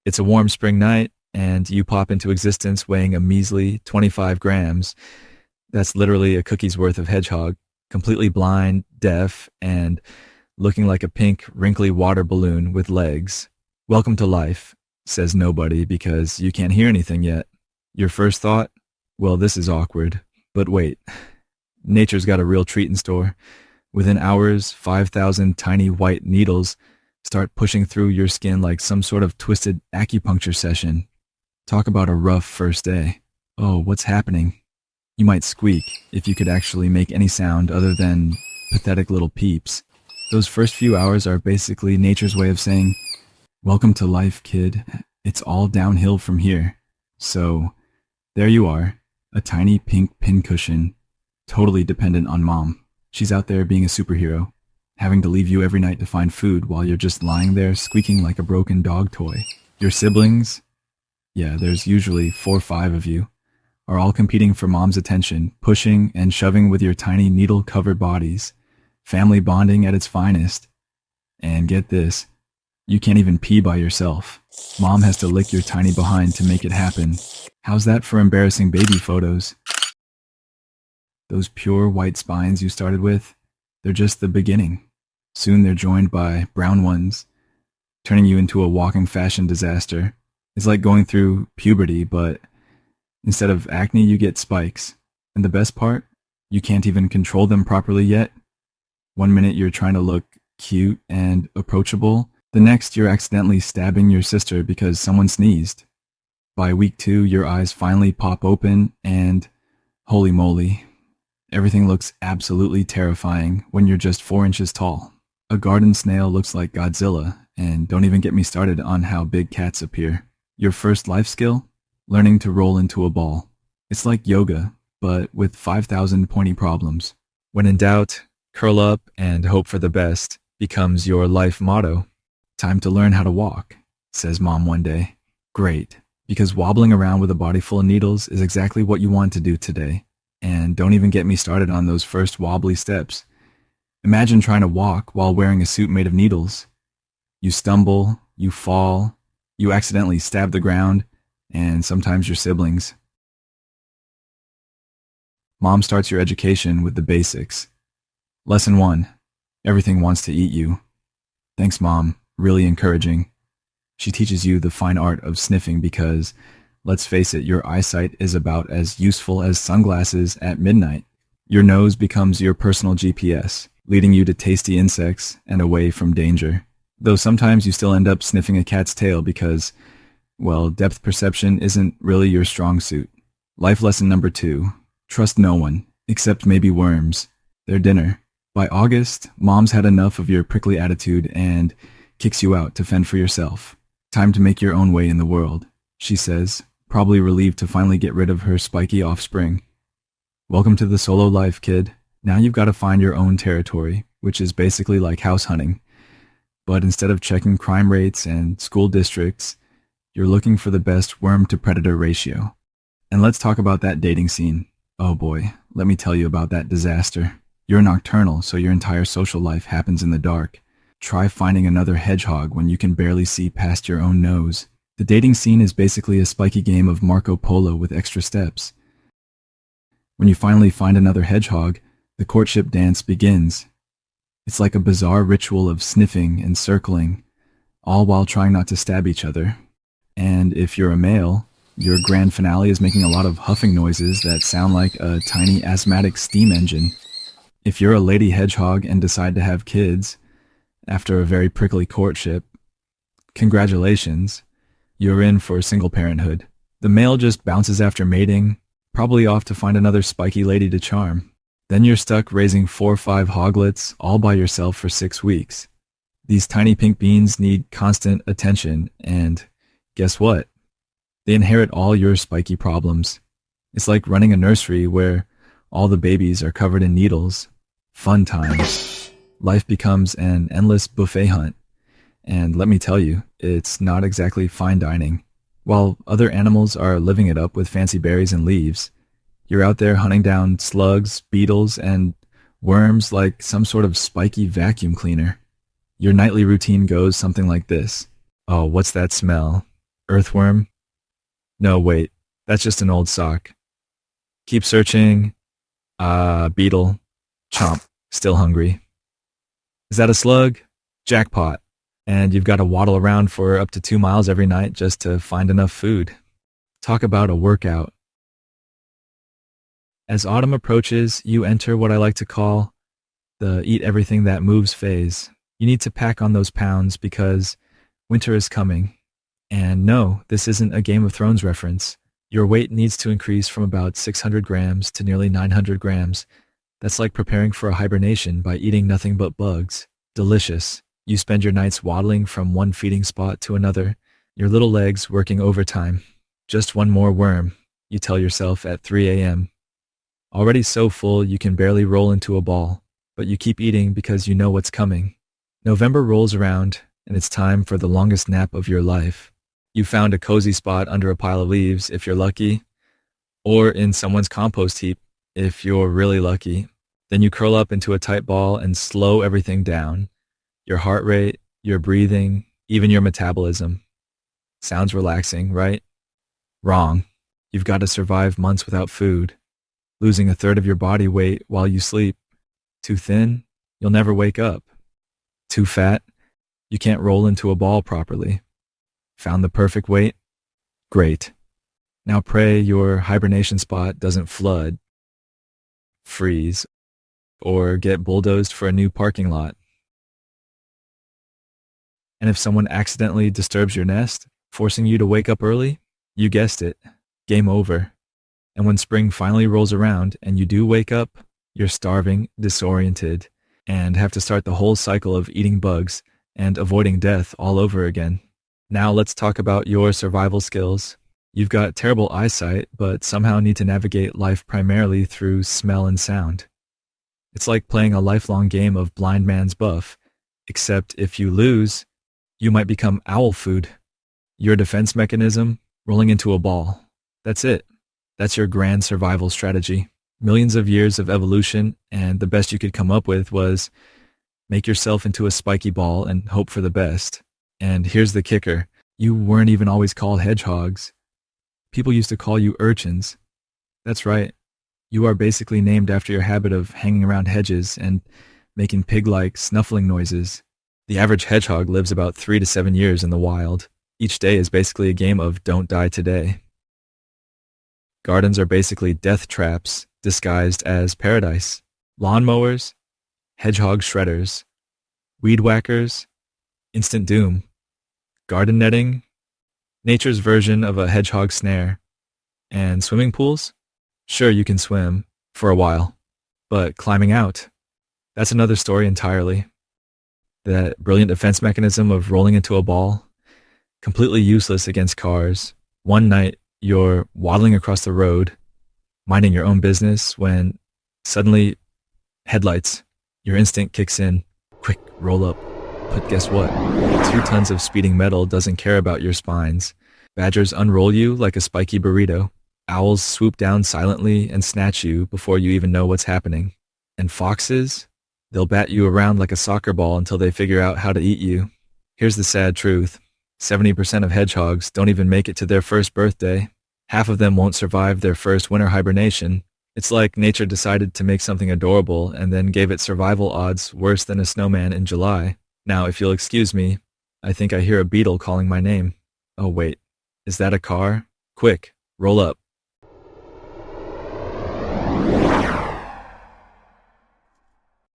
It's a warm spring night, and you pop into existence weighing a measly 25 grams. That's literally a cookie's worth of hedgehog, completely blind, deaf, and looking like a pink, wrinkly water balloon with legs. Welcome to life, says nobody because you can't hear anything yet. Your first thought? Well, this is awkward. But wait, nature's got a real treat in store. Within hours, 5,000 tiny white needles start pushing through your skin like some sort of twisted acupuncture session. Talk about a rough first day. Oh, what's happening? You might squeak if you could actually make any sound other than pathetic little peeps. Those first few hours are basically nature's way of saying, welcome to life, kid. It's all downhill from here. So, there you are, a tiny pink pincushion, totally dependent on mom. She's out there being a superhero, having to leave you every night to find food while you're just lying there squeaking like a broken dog toy. Your siblings, yeah, there's usually 4 or 5 of you, are all competing for mom's attention, pushing and shoving with your tiny needle-covered bodies, family bonding at its finest. And get this, you can't even pee by yourself. Mom has to lick your tiny behind to make it happen. How's that for embarrassing baby photos? Those pure white spines you started with, they're just the beginning. Soon they're joined by brown ones, turning you into a walking fashion disaster. It's like going through puberty, but instead of acne, you get spikes. And the best part, you can't even control them properly yet. One minute you're trying to look cute and approachable. The next you're accidentally stabbing your sister because someone sneezed. By week 2, your eyes finally pop open and, holy moly, everything looks absolutely terrifying when you're just 4 inches tall. A garden snail looks like Godzilla, and don't even get me started on how big cats appear. Your first life skill? Learning to roll into a ball. It's like yoga, but with 5,000 pointy problems. When in doubt, curl up and hope for the best becomes your life motto. Time to learn how to walk, says mom one day. Great, because wobbling around with a body full of needles is exactly what you want to do today. And don't even get me started on those first wobbly steps. Imagine trying to walk while wearing a suit made of needles. You stumble, you fall, you accidentally stab the ground, and sometimes your siblings. Mom starts your education with the basics. Lesson 1. Everything wants to eat you. Thanks, Mom. Really encouraging. She teaches you the fine art of sniffing because, let's face it, your eyesight is about as useful as sunglasses at midnight. Your nose becomes your personal GPS, leading you to tasty insects and away from danger. Though sometimes you still end up sniffing a cat's tail because, well, depth perception isn't really your strong suit. Life lesson number 2. Trust no one, except maybe worms. They're dinner. By August, Mom's had enough of your prickly attitude and kicks you out to fend for yourself. Time to make your own way in the world, she says, probably relieved to finally get rid of her spiky offspring. Welcome to the solo life, kid. Now you've got to find your own territory, which is basically like house hunting. But instead of checking crime rates and school districts, you're looking for the best worm-to-predator ratio. And let's talk about that dating scene. Oh boy, let me tell you about that disaster. You're nocturnal, so your entire social life happens in the dark. Try finding another hedgehog when you can barely see past your own nose. The dating scene is basically a spiky game of Marco Polo with extra steps. When you finally find another hedgehog, the courtship dance begins. It's like a bizarre ritual of sniffing and circling, all while trying not to stab each other. And if you're a male, your grand finale is making a lot of huffing noises that sound like a tiny asthmatic steam engine. If you're a lady hedgehog and decide to have kids, after a very prickly courtship, congratulations, you're in for single parenthood. The male just bounces after mating, probably off to find another spiky lady to charm. Then you're stuck raising 4 or 5 hoglets all by yourself for 6 weeks. These tiny pink beans need constant attention, and guess what? They inherit all your spiky problems. It's like running a nursery where all the babies are covered in needles. Fun times. Life becomes an endless buffet hunt. And let me tell you, it's not exactly fine dining. While other animals are living it up with fancy berries and leaves, you're out there hunting down slugs, beetles, and worms like some sort of spiky vacuum cleaner. Your nightly routine goes something like this. Oh, what's that smell? Earthworm? No, wait. That's just an old sock. Keep searching. Beetle. Chomp. Still hungry. Is that a slug? Jackpot. And you've got to waddle around for up to 2 miles every night just to find enough food. Talk about a workout. As autumn approaches, you enter what I like to call the eat everything that moves phase. You need to pack on those pounds because winter is coming. And no, this isn't a Game of Thrones reference. Your weight needs to increase from about 600 grams to nearly 900 grams. That's like preparing for a hibernation by eating nothing but bugs. Delicious. You spend your nights waddling from one feeding spot to another, your little legs working overtime. Just one more worm, you tell yourself at 3 a.m. Already so full you can barely roll into a ball, but you keep eating because you know what's coming. November rolls around, and it's time for the longest nap of your life. You found a cozy spot under a pile of leaves if you're lucky, or in someone's compost heap if you're really lucky. Then you curl up into a tight ball and slow everything down. Your heart rate, your breathing, even your metabolism. Sounds relaxing, right? Wrong. You've got to survive months without food, losing a third of your body weight while you sleep. Too thin? You'll never wake up. Too fat? You can't roll into a ball properly. Found the perfect weight? Great. Now pray your hibernation spot doesn't flood, freeze, or get bulldozed for a new parking lot. And if someone accidentally disturbs your nest, forcing you to wake up early, you guessed it, game over. And when spring finally rolls around and you do wake up, you're starving, disoriented, and have to start the whole cycle of eating bugs and avoiding death all over again. Now let's talk about your survival skills. You've got terrible eyesight, but somehow need to navigate life primarily through smell and sound. It's like playing a lifelong game of blind man's buff, except if you lose, you might become owl food. Your defense mechanism? Rolling into a ball. That's it. That's your grand survival strategy. Millions of years of evolution, and the best you could come up with was make yourself into a spiky ball and hope for the best. And here's the kicker. You weren't even always called hedgehogs. People used to call you urchins. That's right. You are basically named after your habit of hanging around hedges and making pig-like snuffling noises. The average hedgehog lives about 3 to 7 years in the wild. Each day is basically a game of don't die today. Gardens are basically death traps disguised as paradise. Lawnmowers, hedgehog shredders, weed whackers, instant doom. Garden netting, nature's version of a hedgehog snare. And swimming pools? Sure, you can swim, for a while. But climbing out, that's another story entirely. That brilliant defense mechanism of rolling into a ball, completely useless against cars. One night, you're waddling across the road, minding your own business, when suddenly, headlights. Your instinct kicks in. Quick, roll up. But guess what? 2 tons of speeding metal doesn't care about your spines. Badgers unroll you like a spiky burrito. Owls swoop down silently and snatch you before you even know what's happening. And foxes? They'll bat you around like a soccer ball until they figure out how to eat you. Here's the sad truth. 70% of hedgehogs don't even make it to their first birthday. Half of them won't survive their first winter hibernation. It's like nature decided to make something adorable and then gave it survival odds worse than a snowman in July. Now, if you'll excuse me, I think I hear a beetle calling my name. Oh wait, is that a car? Quick, roll up.